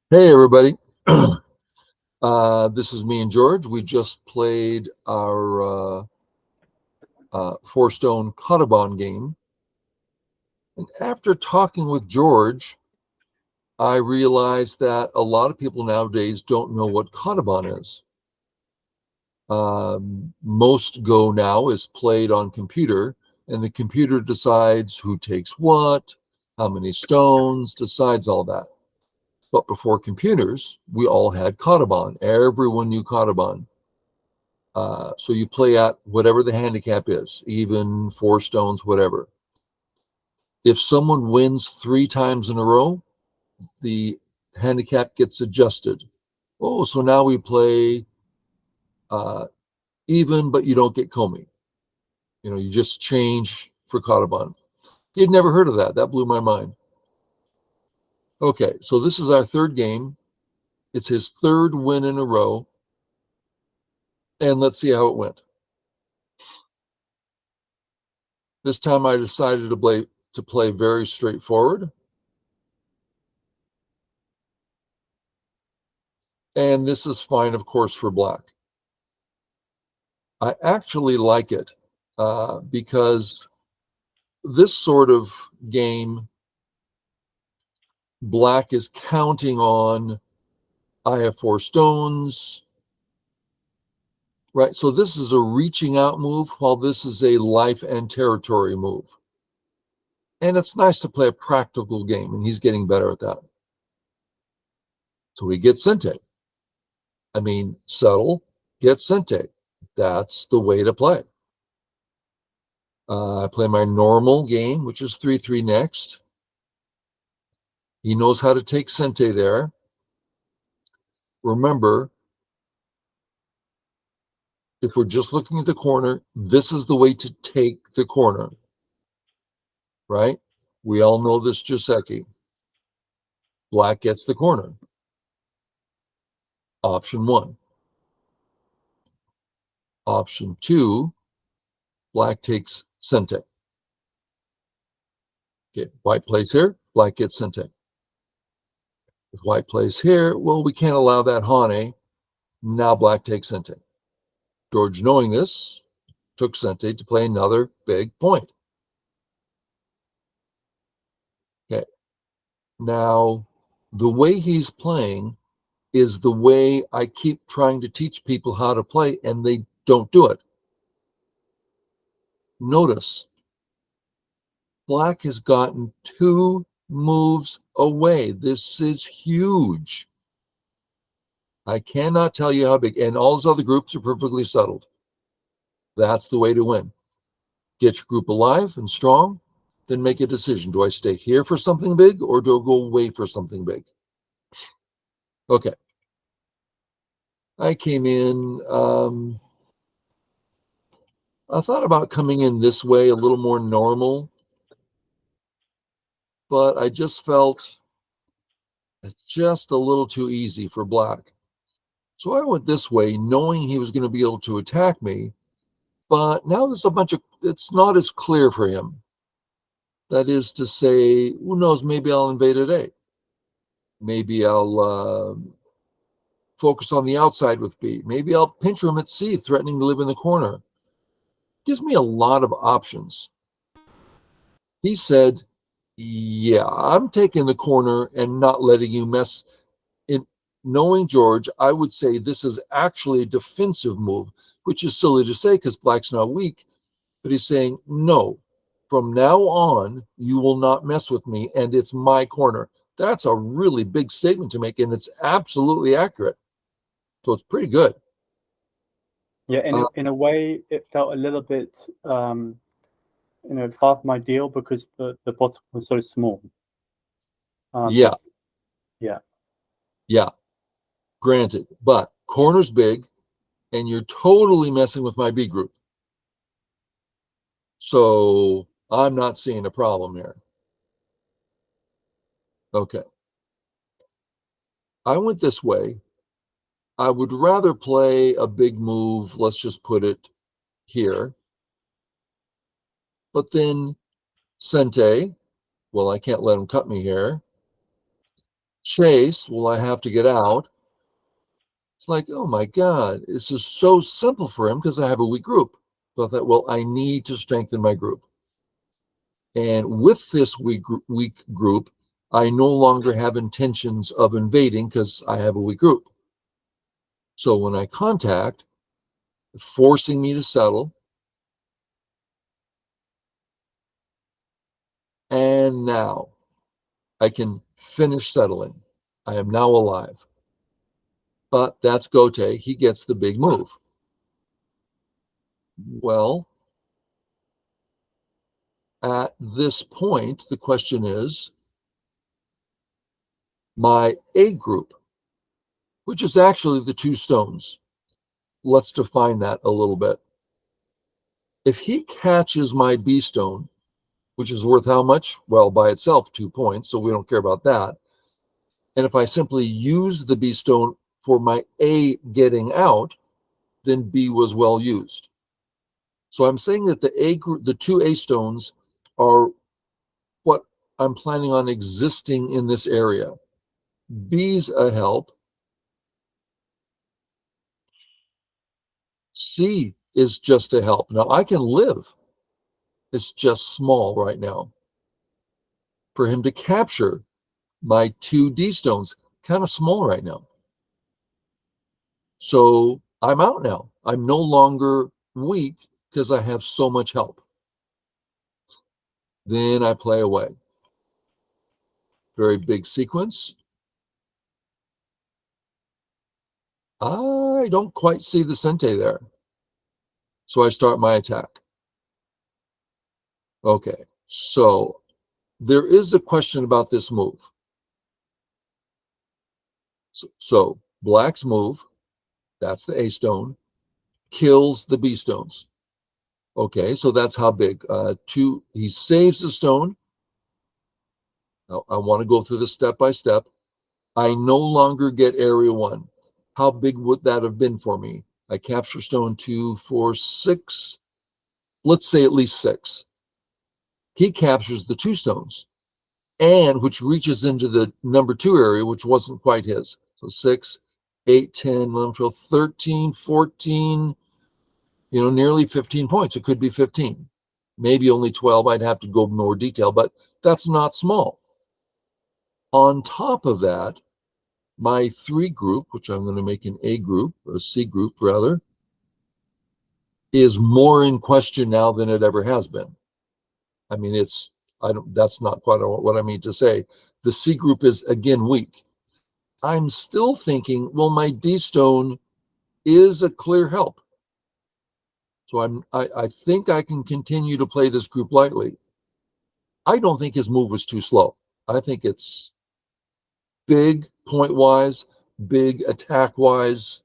Hey, everybody. This is me and George. We just played our Four Stone Cottabon game. And after talking with George, I realized that a lot of people nowadays don't know what Cottabon is. Most Go now is played on computer, and the computer decides who takes what, how many stones, decides all that. But before computers, we all had Cottabon. Everyone knew Cottabon. So you play at whatever the handicap is, even 4 stones, whatever. If someone wins 3 times in a row, the handicap gets adjusted. Oh, so now we play uh, even, but you don't get Comey. You just change for Cottabon. You'd never heard of that. That blew my mind. Okay, so this is our third game. It's his third win in a row. And let's see how it went. This time I decided to play very straightforward. And this is fine, of course, for black. I actually like it because this sort of game, black is counting on I have 4 stones, right? So this is a reaching out move, while this is a life and territory move. And it's nice to play a practical game, and he's getting better at that. So we get Sente. I mean, settle, get Sente. That's the way to play. I play my normal game, which is 3-3 next. He knows how to take Sente there. Remember, if we're just looking at the corner, this is the way to take the corner, right? We all know this Joseki. Black gets the corner. Option 1. Option 2, black takes Sente. Okay, white plays here, black gets Sente. If white plays here, well, we can't allow that Hane. Now black takes Sente. George, knowing this, took Sente to play another big point. Okay. Now, the way he's playing is the way I keep trying to teach people how to play, and they don't do it. Notice, black has gotten 2 moves away. This is huge. I cannot tell you how big, and all those other groups are perfectly settled. That's the way to win. Get your group alive and strong, then make a decision. Do I stay here for something big, or do I go away for something big? Okay. I came in, I thought about coming in this way, a little more normal, but I just felt it's just a little too easy for black. So I went this way, knowing he was going to be able to attack me, but now there's it's not as clear for him. That is to say, who knows, maybe I'll invade at A. Maybe I'll focus on the outside with B. Maybe I'll pinch him at C, threatening to live in the corner. Gives me a lot of options. He said, yeah, I'm taking the corner and not letting you mess. In knowing George, I would say this is actually a defensive move, which is silly to say because black's not weak. But he's saying, no, from now on, you will not mess with me, and it's my corner. That's a really big statement to make, and it's absolutely accurate. So it's pretty good. Yeah, Uh, in a way, it felt a little bit, far from ideal because the bottom was so small. yeah, But yeah, yeah, granted. But corner's big, and you're totally messing with my B group. So I'm not seeing a problem here. Okay. I went this way. I would rather play a big move, let's just put it here. But then Sente, well, I can't let him cut me here. chase, well, I have to get out. It's like, oh my God, this is so simple for him because I have a weak group. So I thought, well, I need to strengthen my group. And with this weak group, I no longer have intentions of invading because I have a weak group. So when I contact, forcing me to settle, and now I can finish settling. I am now alive. But that's Gote. He gets the big move. Well, at this point, the question is my A group, which is actually the two stones. Let's define that a little bit. If he catches my B stone, which is worth how much? Well, by itself, 2 points, so we don't care about that. And if I simply use the B stone for my A getting out, then B was well used. So I'm saying that the two A stones are what I'm planning on existing in this area. B's a help. C is just a help. Now I can live. It's just small right now. For him to capture my two D stones, kind of small right now. So I'm out now. I'm no longer weak because I have so much help. Then I play away. Very big sequence. I don't quite see the Sente there. So I start my attack. Okay, so there is a question about this move. So black's move, that's the A stone, kills the B stones. Okay, so that's how big. He saves the stone. Now, I want to go through this step by step. I no longer get area 1. How big would that have been for me? I capture stone 2, 4, 6. Let's say at least 6. He captures the 2 stones, and which reaches into the number 2 area, which wasn't quite his. So 6, 8, 10, 11, 12, 13, 14, nearly 15 points. It could be 15. Maybe only 12. I'd have to go more detail, but that's not small. On top of that, my 3 group, which I'm going to make an A group, or a C group rather, is more in question now than it ever has been. I mean, that's not quite what I mean to say. The C group is again weak. I'm still thinking, well, my D stone is a clear help. So I think I can continue to play this group lightly. I don't think his move was too slow. I think it's big point-wise, big attack-wise.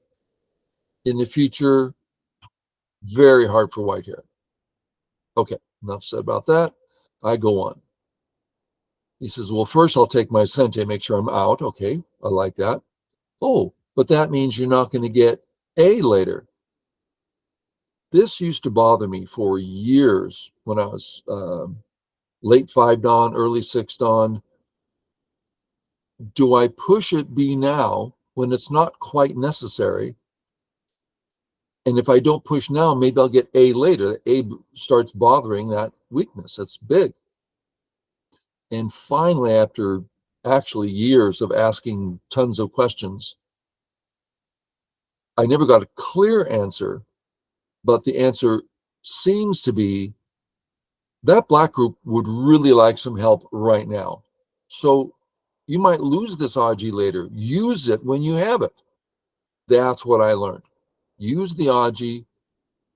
In the future, very hard for white here. Okay, enough said about that. I go on. He says, well, first I'll take my Sente, make sure I'm out. Okay, I like that. Oh, but that means you're not going to get A later. This used to bother me for years when I was late 5 dawn, early 6 dawn. Do I push it B now when it's not quite necessary? And if I don't push now, maybe I'll get A later. A starts bothering that weakness. That's big. And finally, after actually years of asking tons of questions, I never got a clear answer, but the answer seems to be that black group would really like some help right now. So you might lose this Aji later. Use it when you have it. That's what I learned. Use the Aji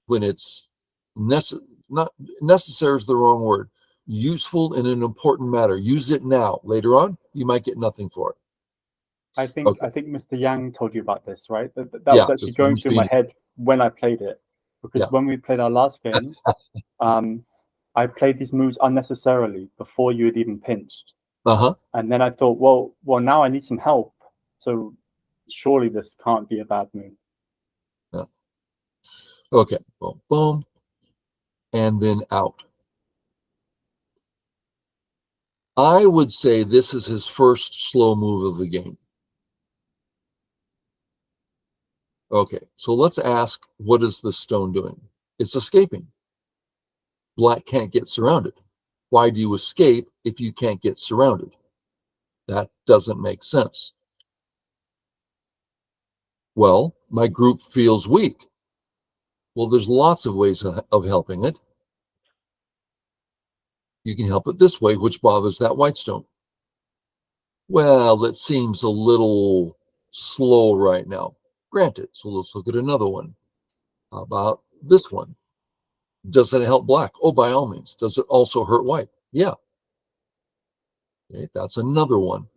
when it's not necessary is the wrong word. Useful in an important matter. Use it now. Later on, you might get nothing for it. I think Okay. Mr. Yang told you about this, right? That Yeah, was actually this was going through my head when I played it, because Yeah. when we played our last game, I played these moves unnecessarily before you had even pinched, and then I thought, well, now I need some help, so surely this can't be a bad move. Yeah. Okay. Boom, boom, and then out. I would say this is his first slow move of the game. Okay, so let's ask, what is the stone doing? It's escaping. Black can't get surrounded. Why do you escape if you can't get surrounded? That doesn't make sense. Well, my group feels weak. Well, there's lots of ways of helping it. You can help it this way, which bothers that white stone. Well, it seems a little slow right now. Granted, so let's look at another one. How about this one? Does it help black? Oh, by all means. Does it also hurt white? Yeah. Okay, that's another one.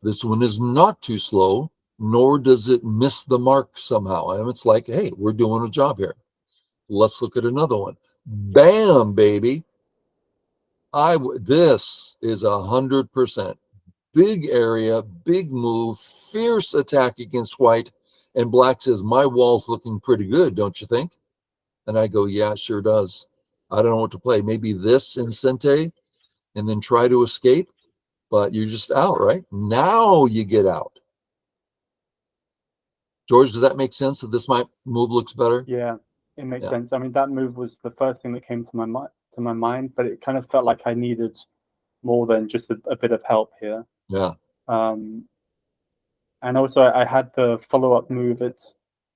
This one is not too slow, nor does it miss the mark somehow. And it's like, hey, we're doing a job here. Let's look at another one. Bam, baby. This is 100%. Big area, big move, fierce attack against white. And black says, my wall's looking pretty good, don't you think? And I go, yeah, it sure does. I don't know what to play. Maybe this in Sente and then try to escape, but you're just out, right? Now you get out. George, does that make sense that this move looks better? Yeah, it makes sense. I mean, that move was the first thing that came to my mind, but it kind of felt like I needed more than just a bit of help here. Yeah. And also I had the follow-up move at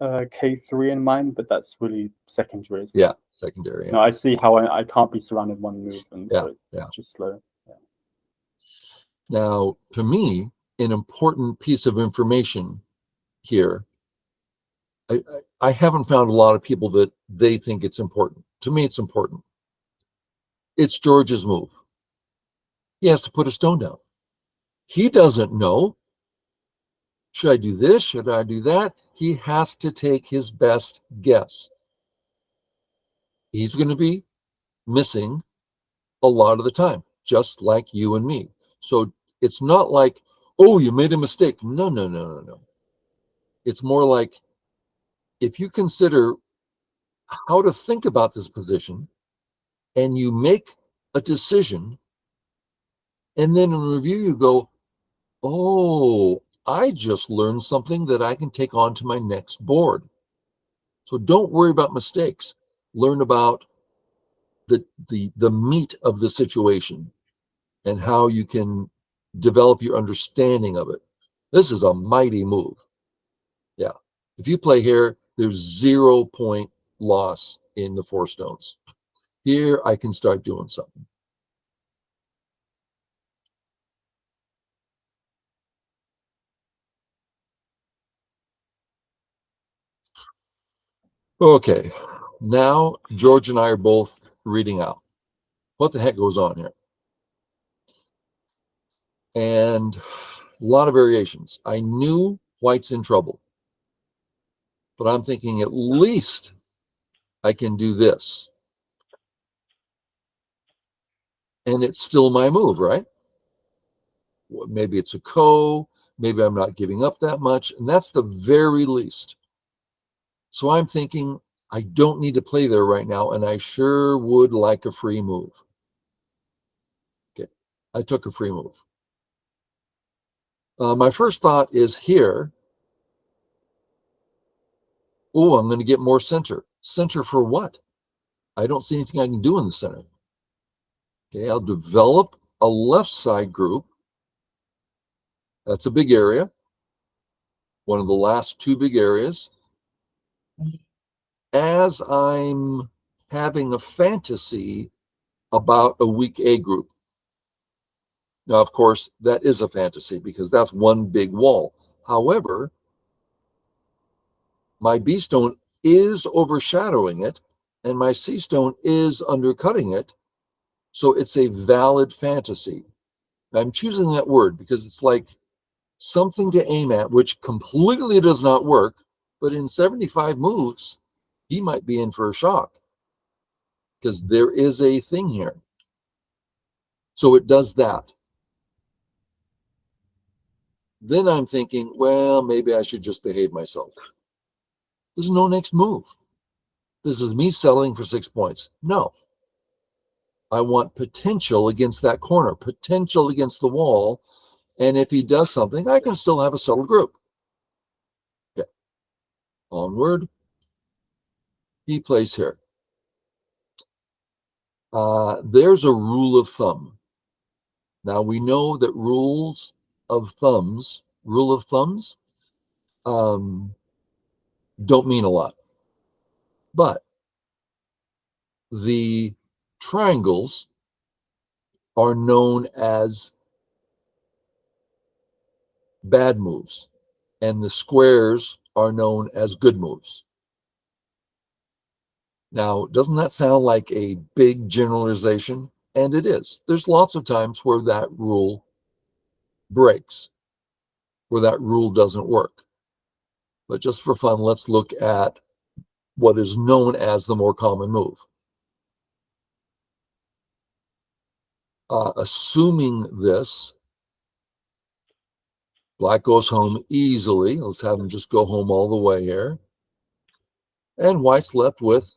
K3 in mind, but that's really secondary. Yeah, secondary. Yeah. No, I see how I can't be surrounded one move, and so just slow. Yeah. Now, to me, an important piece of information here, I haven't found a lot of people that they think it's important. To me, it's important. It's George's move. He has to put a stone down. He doesn't know. Should I do this? Should I do that? He has to take his best guess. He's going to be missing a lot of the time, just like you and me. So it's not like, oh, you made a mistake. No, no, no, no, no. It's more like, if you consider how to think about this position and you make a decision, and then in review you go, oh, I just learned something that I can take on to my next board. So don't worry about mistakes. Learn about the meat of the situation and how you can develop your understanding of it. This is a mighty move. Yeah. If you play here, there's 0 point loss in the 4 stones. Here, I can start doing something. Okay. Now, George and I are both reading out. What the heck goes on here? And a lot of variations. I knew white's in trouble, but I'm thinking at least I can do this. And it's still my move, right? Maybe it's a ko, maybe I'm not giving up that much, and that's the very least. So I'm thinking I don't need to play there right now, and I sure would like a free move. Okay, I took a free move. My first thought is here. Oh, I'm going to get more center. Center for what? I don't see anything I can do in the center. Okay, I'll develop a left side group. That's a big area. One of the last 2 big areas. As I'm having a fantasy about a weak A group. Now, of course, that is a fantasy because that's one big wall. However, my B stone is overshadowing it, and my C stone is undercutting it. So it's a valid fantasy. I'm choosing that word because it's like something to aim at, which completely does not work. But in 75 moves, he might be in for a shock because there is a thing here. So it does that. Then I'm thinking, well, maybe I should just behave myself. There's no next move. This is me selling for 6 points. No. I want potential against that corner, potential against the wall. And if he does something, I can still have a settled group. Okay. Onward. He plays here. There's a rule of thumb. Now we know that rule of thumbs, don't mean a lot. But the triangles are known as bad moves, and the squares are known as good moves. Now, doesn't that sound like a big generalization? And it is. There's lots of times where that rule breaks, where that rule doesn't work. But just for fun, let's look at what is known as the more common move. Assuming this, black goes home easily. Let's have him just go home all the way here. And white's left with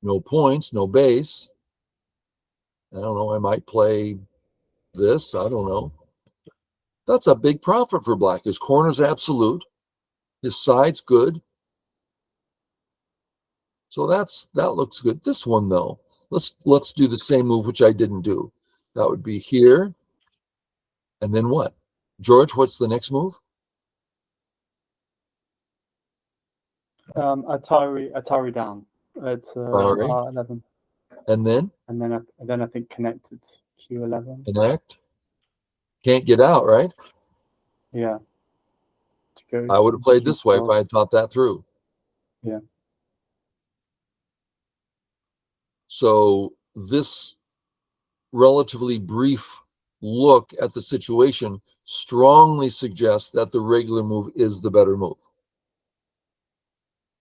no points, no base. I don't know, I might play this. I don't know. That's a big profit for black. His corner's absolute. His side's good. So that looks good. This one, though, let's do the same move, which I didn't do. That would be here. And then what? George, what's the next move? Atari down at R11. And then? And then I think connected Q11. Connect. Can't get out, right? Yeah. I would have played this way if I had thought that through. Yeah. So this relatively brief look at the situation strongly suggests that the regular move is the better move.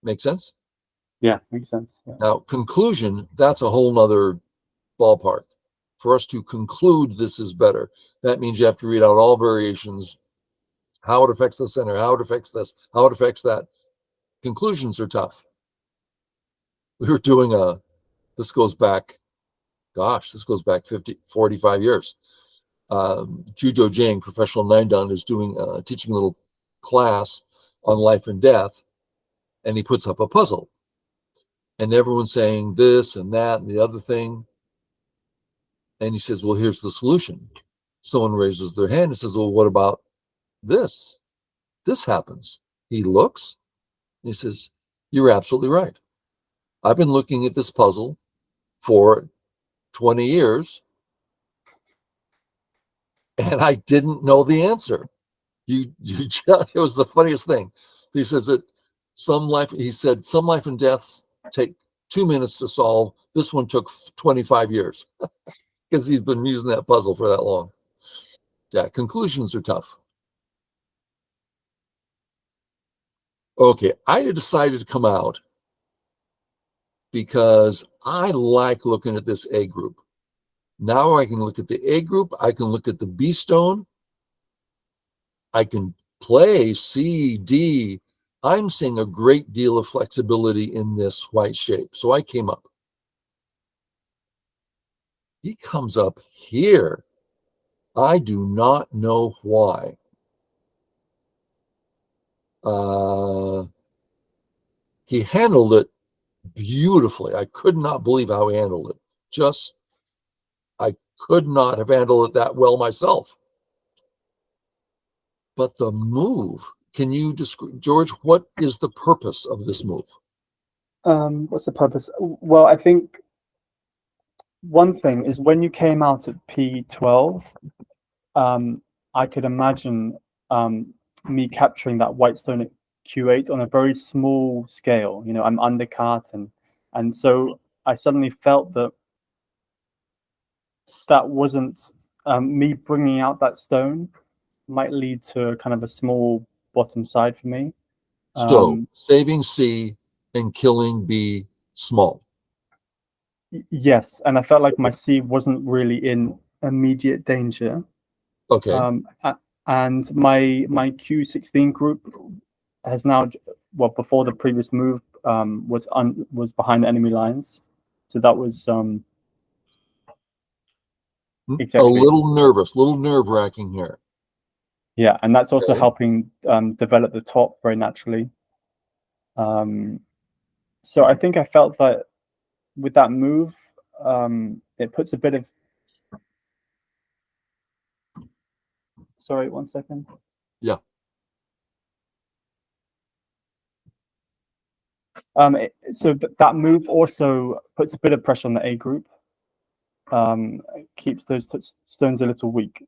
Make sense? Yeah, makes sense. Yeah. Now, conclusion, that's a whole nother ballpark. For us to conclude this is better, that means you have to read out all variations, how it affects the center, how it affects this, how it affects that. Conclusions are tough. We were doing this goes back 45 years. Jujo Jang, professional nine dan, is teaching a little class on life and death, and he puts up a puzzle. And everyone's saying this and that and the other thing. And he says, well, here's the solution. Someone raises their hand and says, well, what about this? This happens. He looks, and he says, you're absolutely right. I've been looking at this puzzle for 20 years, and I didn't know the answer. It was the funniest thing. He says that some life and deaths take 2 minutes to solve. This one took 25 years because he's been using that puzzle for that long. Yeah, conclusions are tough. Okay, I decided to come out because I like looking at this A group. Now I can look at the A group. I can look at the B stone. I can play C, D. I'm seeing a great deal of flexibility in this white shape. So I came up. He comes up here. I do not know why. He handled it beautifully. I could not believe how he handled it. I could not have handled it that well myself. But the move, can you describe, George, what is the purpose of this move? What's the purpose? Well, I think one thing is when you came out at P12, I could imagine me capturing that white stone at Q8 on a very small scale. You know, I'm undercut, and so I suddenly felt that wasn't me bringing out that stone might lead to kind of a small bottom side for me. So saving C and killing B small. Yes, and I felt like my C wasn't really in immediate danger. Okay. And my Q16 group has now, well, before the previous move was behind enemy lines. So that was exactly. A little nervous, a little nerve-wracking here. Yeah, and that's also helping develop the top very naturally. So I think I felt that with that move, it puts a bit of... Sorry, 1 second. Yeah. So that move also puts a bit of pressure on the A group. Keeps those stones a little weak.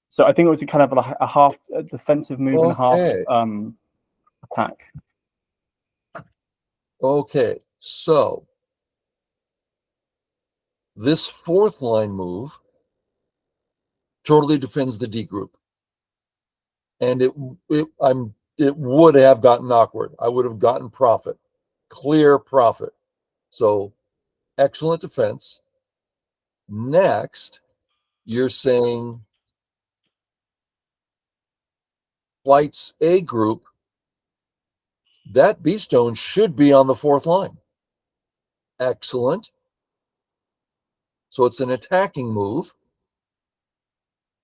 So I think it was a kind of a half defensive move and a half attack. Okay, so this fourth line move totally defends the D group, and it would have gotten awkward. I would have gotten profit, clear profit. So excellent defense. Next, you're saying White's A group, that B stone should be on the fourth line. Excellent. So it's an attacking move.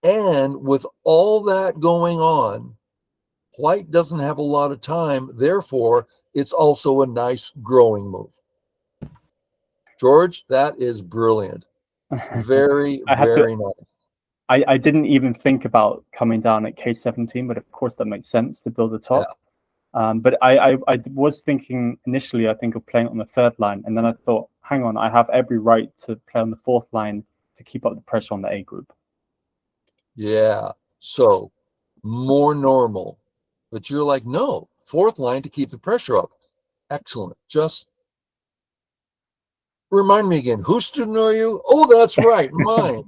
And with all that going on, White doesn't have a lot of time. Therefore, it's also a nice growing move. George, that is brilliant. Very, very nice. I didn't even think about coming down at K17, but of course that makes sense to build the top. Yeah. But I was thinking initially, I think, of playing on the third line. And then I thought, hang on, I have every right to play on the fourth line to keep up the pressure on the A group. Yeah. So more normal. But you're like, no, fourth line to keep the pressure up. Excellent. Just remind me again, whose student are you? Oh, that's right, mine.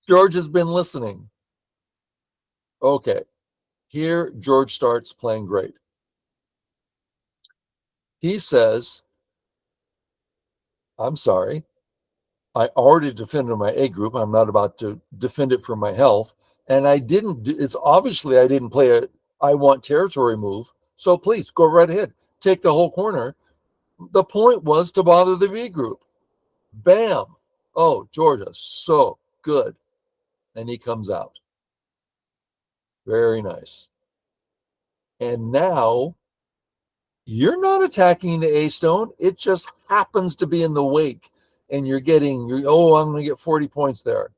George has been listening. Okay. Here, George starts playing great. He says, I'm sorry. I already defended my A group. I'm not about to defend it for my health. And I didn't, it's obviously I didn't play a I want territory move. So please go right ahead. Take the whole corner. The point was to bother the B group. Bam. Oh, Georgia, so good. And he comes out. Very nice. And now you're not attacking the A stone. It just happens to be in the wake. And you're getting, oh, I'm going to get 40 points there.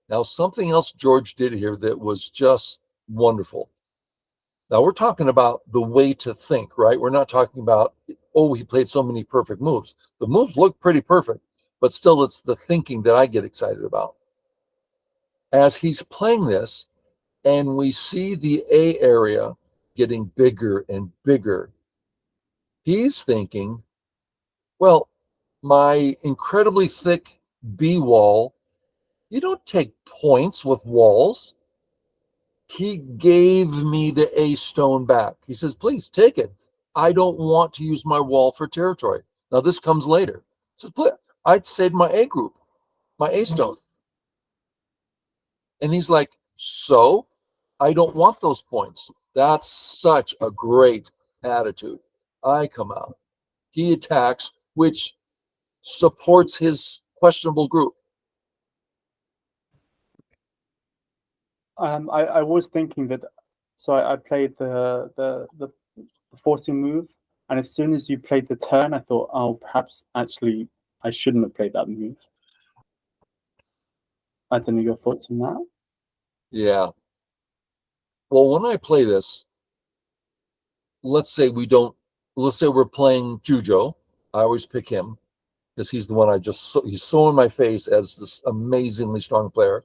Now, something else George did here that was just wonderful. Now, we're talking about the way to think, right? We're not talking about, oh, he played so many perfect moves. The moves look pretty perfect, but still it's the thinking that I get excited about. As he's playing this, and we see the A area getting bigger and bigger, he's thinking, well, my incredibly thick B wall, you don't take points with walls. He gave me the A stone back. He says, please take it. I don't want to use my wall for territory. Now, this comes later. He says, please, I'd saved my A group, my A stone. And he's like, so I don't want those points. That's such a great attitude. I come out. He attacks, which supports his questionable group. I was thinking that, so I played the forcing move, and as soon as you played the turn, I thought, oh, perhaps actually I shouldn't have played that move. I don't know your thoughts on that. Yeah. Well, when I play this, let's say we're playing Jujo. I always pick him because he's the one he's so in my face as this amazingly strong player.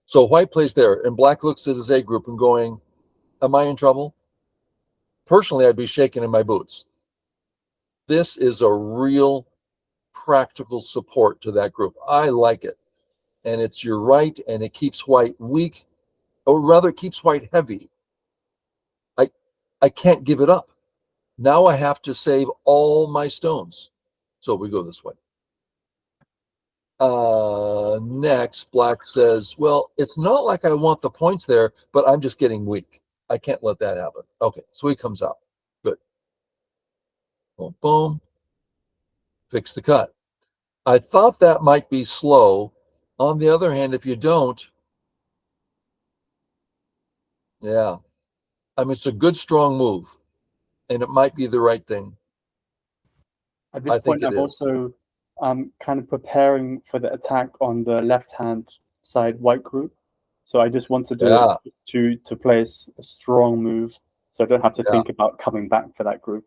So White plays there, and Black looks at his A group and going, am I in trouble? Personally, I'd be shaking in my boots. This is a real practical support to that group. I like it. And it's your right, and it keeps White weak, or rather, it keeps White heavy. I can't give it up. Now I have to save all my stones. So we go this way. Next, Black says, well, it's not like I want the points there, but I'm just getting weak. I can't let that happen. Okay, so he comes out. Good. Boom, boom. fix the cut. I thought that might be slow. On the other hand, if you don't, yeah, I mean, it's a good, strong move, and it might be the right thing. At this I think point, it I'm is. also kind of preparing for the attack on the left-hand side white group. So I just wanted Yeah, to place a strong move, so I don't have to yeah. think about coming back for that group.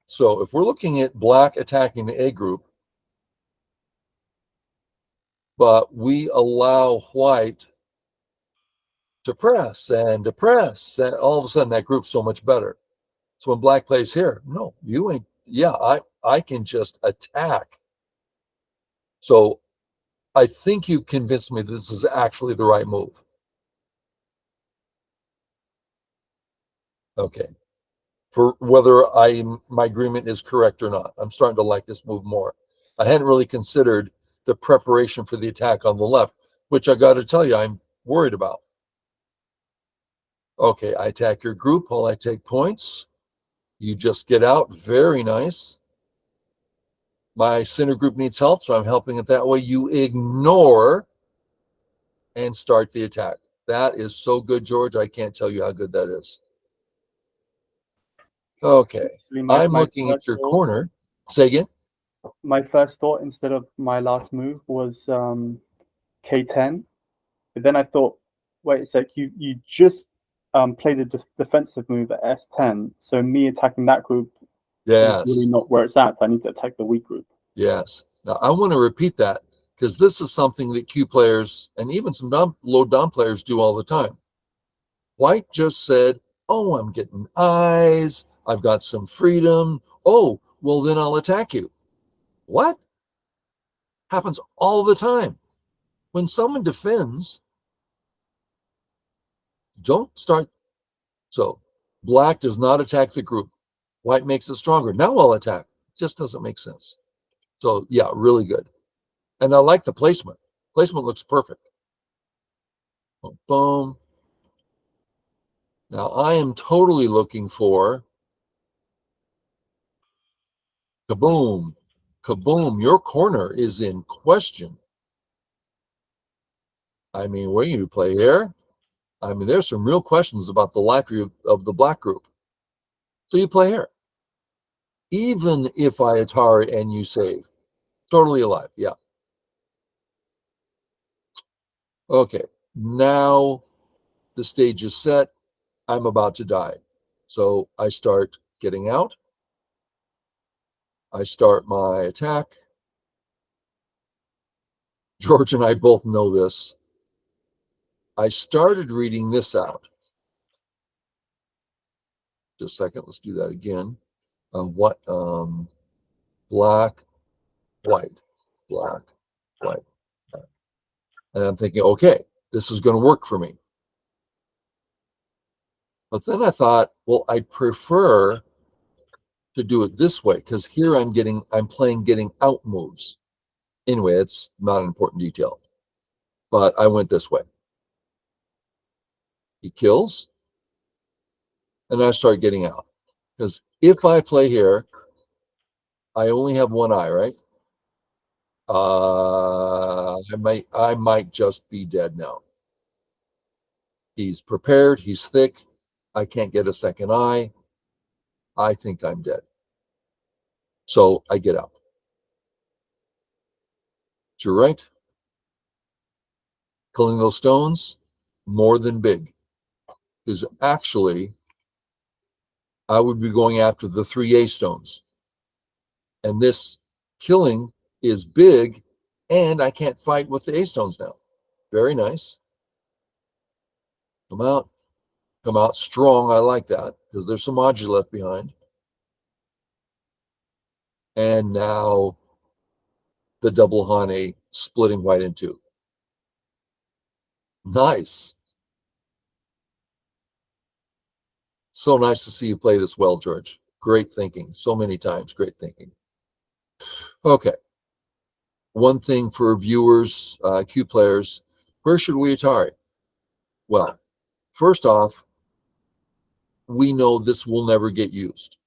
So if we're looking at black attacking the A group, but we allow white to press and to press, and all of a sudden that group's so much better. So when black plays here, no, you ain't. Yeah, I can just attack. So I think you've convinced me this is actually the right move. Okay. For whether my agreement is correct or not, I'm starting to like this move more. I hadn't really considered the preparation for the attack on the left, which I got to tell you, I'm worried about. Okay, I attack your group while I take points. You just get out. Very nice. My center group needs help, so I'm helping it that way. You ignore and start the attack. That is so good, George. I can't tell you how good that is. Okay. Actually, I'm looking at your corner. Say again. My first thought instead of my last move was K10, but then I thought, wait a sec, you just played a defensive move at S10, so me attacking that group is really Yes. not where it's at. I need to attack the weak group. Yes. Now, I want to repeat that because this is something that Q players and even some low Dom players do all the time. White just said, oh, I'm getting eyes. I've got some freedom. Oh, well, then I'll attack you. What? Happens all the time. When someone defends, don't start. So black does not attack the group. White makes it stronger. Now I'll attack. It just doesn't make sense. So yeah, really good. And I like the placement. Placement looks perfect. Boom, boom. Now I am totally looking for kaboom, kaboom. Your corner is in question. I mean, where you play here? I mean, there's some real questions about the life of the black group. So you play here. Even if I Atari and you save. Totally alive. Yeah. Okay. Now the stage is set. I'm about to die. So I start getting out. I start my attack. George and I both know this. I started reading this out. Just a second. Let's do that again. What? Black, white, black, white. And I'm thinking, okay, this is going to work for me. But then I thought, well, I prefer to do it this way because here I'm playing getting out moves. Anyway, it's not an important detail. But I went this way. He kills, and I start getting out. Because if I play here, I only have one eye, right? I might just be dead now. He's prepared, he's thick. I can't get a second eye. I think I'm dead. So I get out. But you're right. Killing those stones, more than big. Because actually, I would be going after the 3A stones. And this killing is big, and I can't fight with the A stones now. Very nice. Come out strong. I like that because there's some modular left behind. And now the double Hane splitting white in two. Nice. So nice to see you play this well, George. Great thinking. So many times. Great thinking. Okay. One thing for viewers, Q players, where should we Atari? Well, first off, we know this will never get used.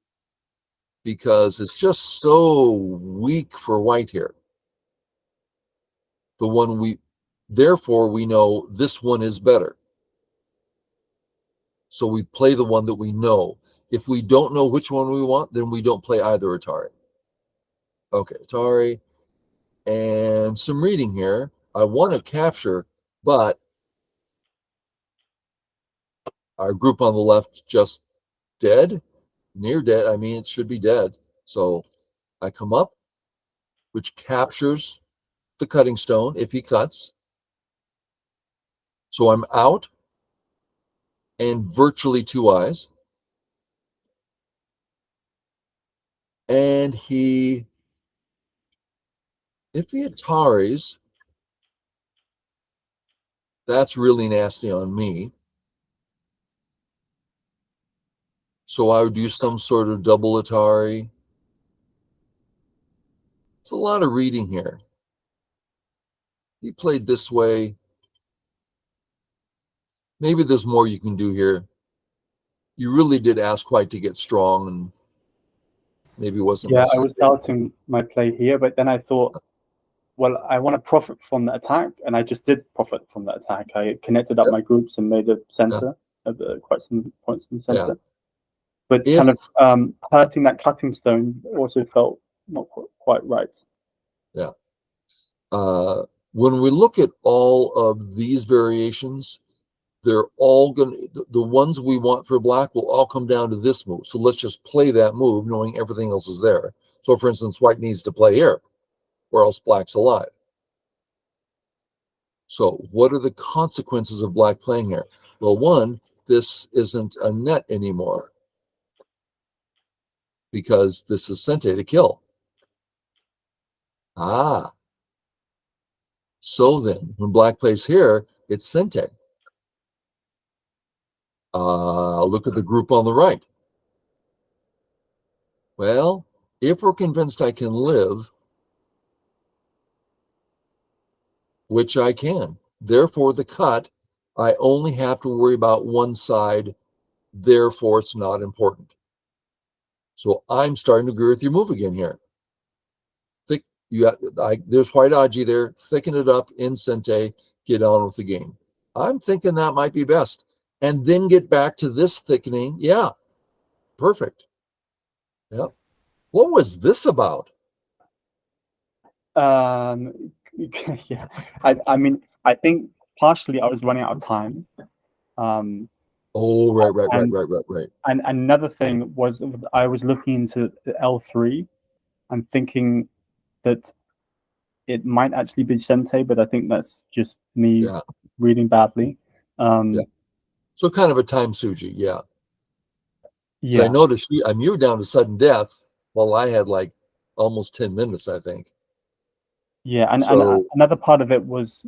because it's just so weak for white here. Therefore we know this one is better. So we play the one that we know. If we don't know which one we want, then we don't play either Atari. Okay, Atari. And some reading here. I want to capture, but our group on the left just dead, near dead. I mean, it should be dead. So I come up, which captures the cutting stone if he cuts. So I'm out and virtually two eyes. And if he Ataris, that's really nasty on me. So I would do some sort of double Atari. It's a lot of reading here. He played this way. Maybe there's more you can do here. You really did ask white to get strong, and maybe it wasn't Yeah, I necessary. was starting my play here, but then I thought, well, I want to profit from the attack, and I just did profit from that attack. I connected up my groups and made a center of quite some points in the center. But kind of hurting that cutting stone also felt not quite right. Yeah. When we look at all of these variations, they're all going to, the ones we want for black will all come down to this move. So let's just play that move, knowing everything else is there. So for instance, white needs to play here, or else black's alive. So what are the consequences of black playing here? Well, one, this isn't a net anymore, because this is sente to kill. Ah. So then, when black plays here, it's sente. Look at the group on the right. Well, if we're convinced I can live, which I can, therefore the cut, I only have to worry about one side, therefore it's not important. So I'm starting to agree with your move again here. There's white Aji there, thicken it up in sente, get on with the game. I'm thinking that might be best. And then get back to this thickening. Yeah, perfect. Yep. What was this about? Yeah, I mean, I think partially I was running out of time. Oh, right. And another thing was I was looking into the L3 and thinking that it might actually be sente, but I think that's just me reading badly. Yeah. So kind of a time suji, yeah. Yeah. So I noticed you were down to sudden death while I had like almost 10 minutes, I think. Yeah, and another part of it was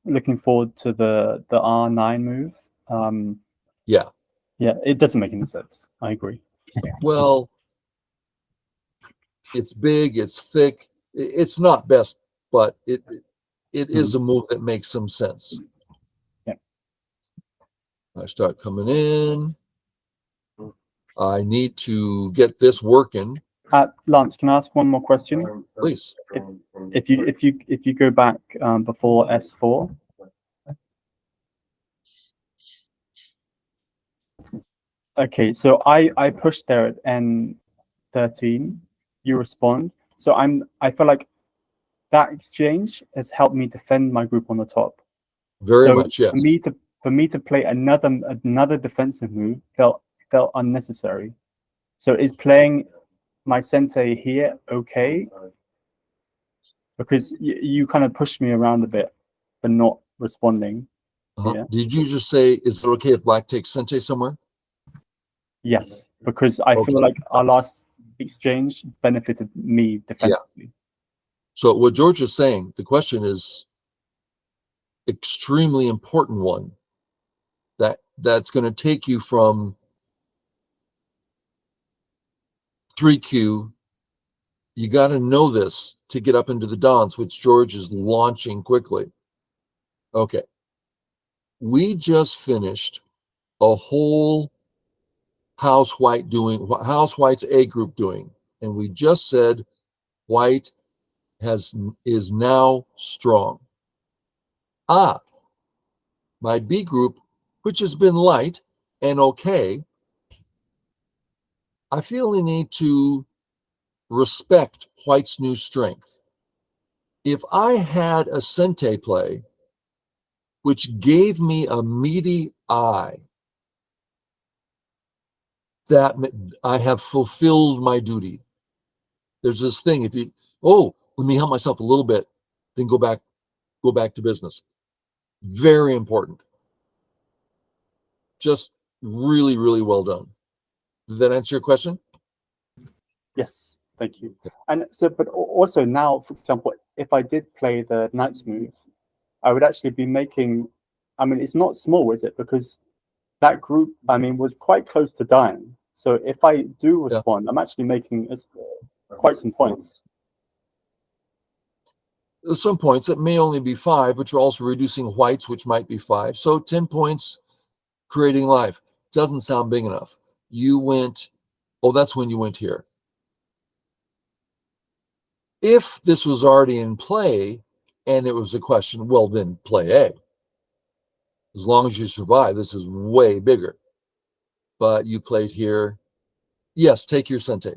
looking forward to the R9 move. Yeah, it doesn't make any sense. I agree. Well, it's big, it's thick. It's not best, but it is a move that makes some sense. Yeah. I start coming in. I need to get this working. Lance, can I ask one more question? Please. If you go back before S4. Okay, so I pushed there at N13. You respond. So I feel like that exchange has helped me defend my group on the top. Very much, yes. For me to play another defensive move felt unnecessary. So is playing my sente here okay? Because you kind of pushed me around a bit for not responding. Yeah. Did you just say, is it okay if black takes sente somewhere? Yes, because I feel like our last exchange benefited me defensively. Yeah. So what George is saying, the question is extremely important one. That's going to take you from 3Q. You got to know this to get up into the dance, which George is launching quickly. Okay. We just finished a whole House White's A group doing. and we just said white is now strong. My B group, which has been light and okay, I feel the need to respect white's new strength. If I had a Sente play, which gave me a meaty eye, that I have fulfilled my duty. There's this thing, if you, let me help myself a little bit, then go back to business. Very important. Just really, really well done. Did that answer your question? Yes, thank you. And so, but also now, for example, if I did play the knight's move, I would actually be making, I mean, it's not small, is it? Because that group, I mean, was quite close to dying. So if I do respond, I'm actually making quite some points. Some points, it may only be 5, but you're also reducing whites, which might be 5. So 10 points creating life. Doesn't sound big enough. You went, that's when you went here. If this was already in play and it was a question, well, then play A. As long as you survive, this is way bigger. But you played here. Yes, take your Sente.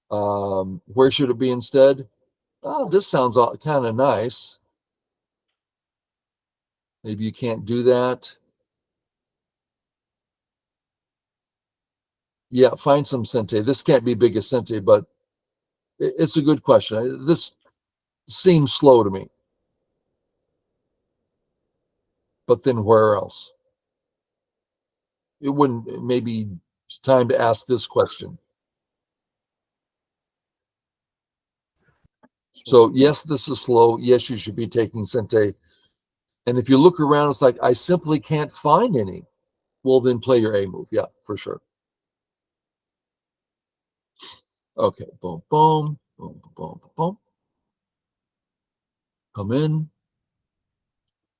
Where should it be instead? Oh, this sounds kind of nice. Maybe you can't do that. Yeah, find some Sente. This can't be big as Sente, but it's a good question. This seems slow to me. But then where else? It wouldn't, maybe it's time to ask this question. So yes, this is slow. Yes, you should be taking Sente. And if you look around, it's like, I simply can't find any. Well, then play your A move. Yeah, for sure. Okay, boom, boom, boom, boom, boom. Come in,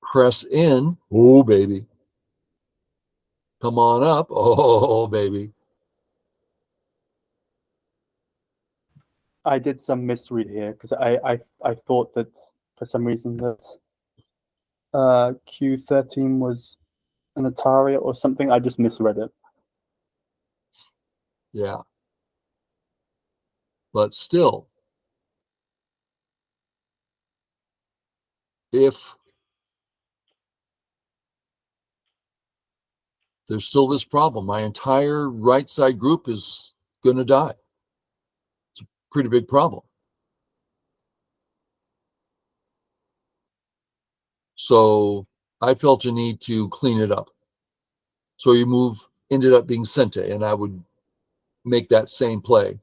press in. Oh, baby. Come on up. Oh, baby. I did some misread here because I thought that for some reason that Q13 was an Atari or something. I just misread it. Yeah. But still, if there's still this problem, my entire right side group is going to die. It's a pretty big problem. So I felt a need to clean it up. So your move ended up being Sente, and I would make that same play.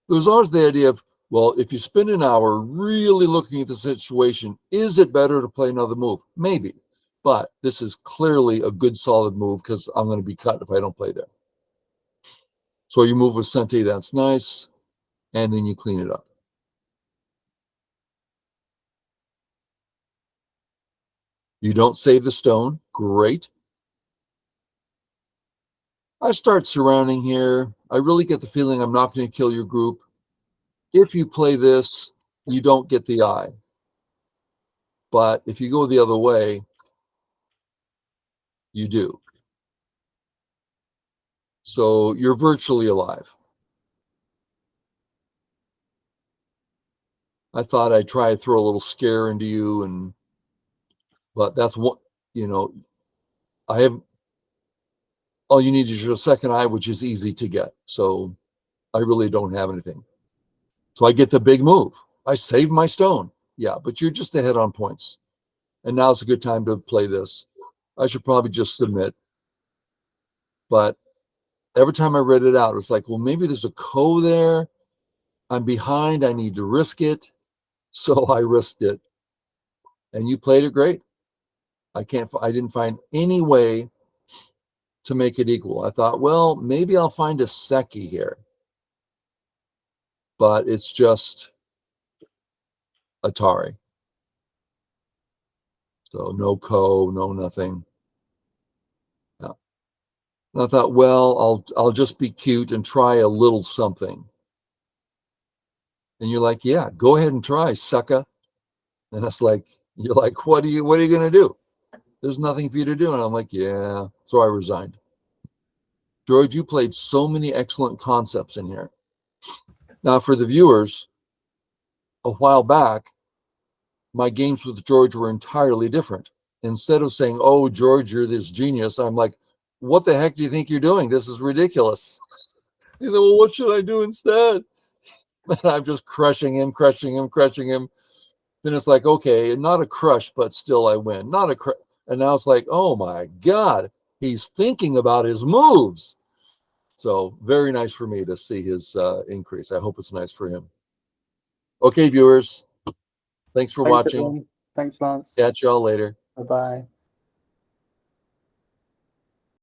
There was always the idea of, well, if you spend an hour really looking at the situation, is it better to play another move? Maybe. But this is clearly a good solid move because I'm going to be cut if I don't play there. So you move with Sente, that's nice. And then you clean it up. You don't save the stone. Great. I start surrounding here. I really get the feeling I'm not going to kill your group. If you play this, you don't get the eye. But if you go the other way, you do. So you're virtually alive. I thought I'd try to throw a little scare into you, but that's what, I have, all you need is your second eye, which is easy to get. So I really don't have anything. So I get the big move. I save my stone. Yeah, but you're just ahead on points. And now's a good time to play this. I should probably just submit. But every time I read it out, it's like, well, maybe there's a ko there. I'm behind. I need to risk it. So I risked it. And you played it great. I didn't find any way to make it equal. I thought, well, maybe I'll find a Seki here. But it's just Atari. So no ko, no nothing. Yeah. And I thought, well, I'll just be cute and try a little something. And you're like, yeah, go ahead and try, sucker. And it's like, you're like, what are you gonna do? There's nothing for you to do. And I'm like, yeah. So I resigned. George, you played so many excellent concepts in here. Now, for the viewers, a while back, my games with George were entirely different. Instead of saying, oh, George, you're this genius, I'm like, what the heck do you think you're doing? This is ridiculous. He said, well, what should I do instead? And I'm just crushing him. Then it's like, okay, not a crush, but still I win. Not a crush. And now it's like, oh my God, he's thinking about his moves. So very nice for me to see his increase. I hope it's nice for him. Okay, viewers, thanks for watching. Everyone. Thanks, Lance. Catch y'all later. Bye-bye.